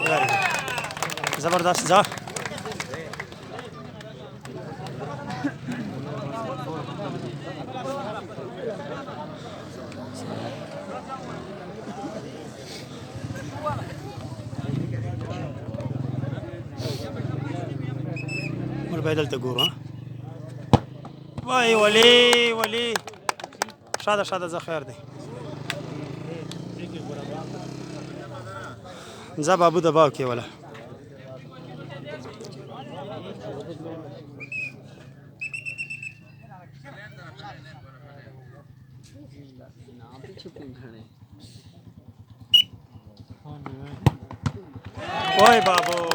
Very good. Zabardast za. بدل تقول ها واي ولي شاده ز خیر دی ز بابو د باو کې ولا ओए बाबू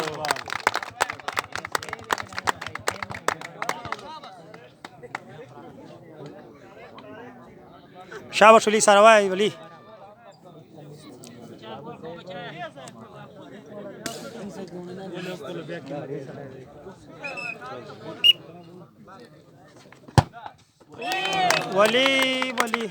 शाबाश वली सारावाई वली वली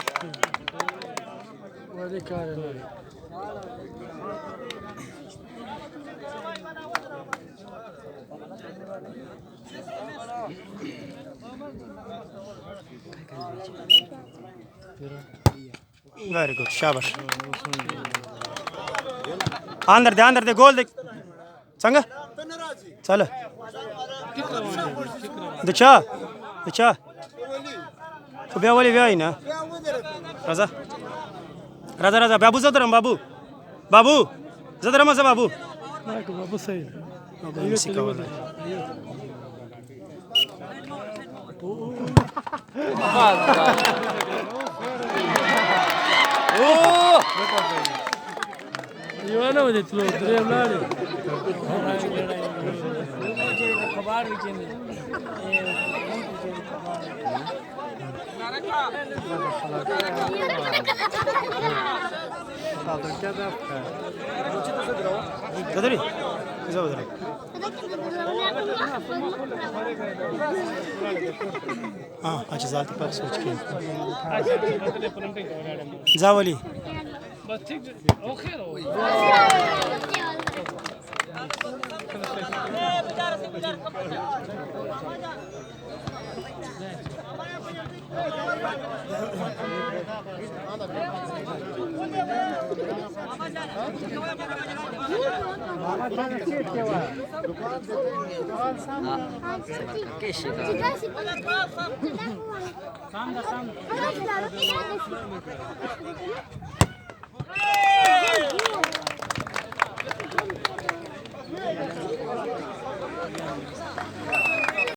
वेरी गुड शाबाश अंदर दे गोल दे څنګه चल دچا خو بیا ولې بیا نه راځه بابو زه درم بابو زه درم بابو صحیح نسی کولای یوانه ودی تلو دریم لاړې خبر وچینه قدري زود अच्छा जाते पर सोच के जावली बस ठीक ओ खैर हो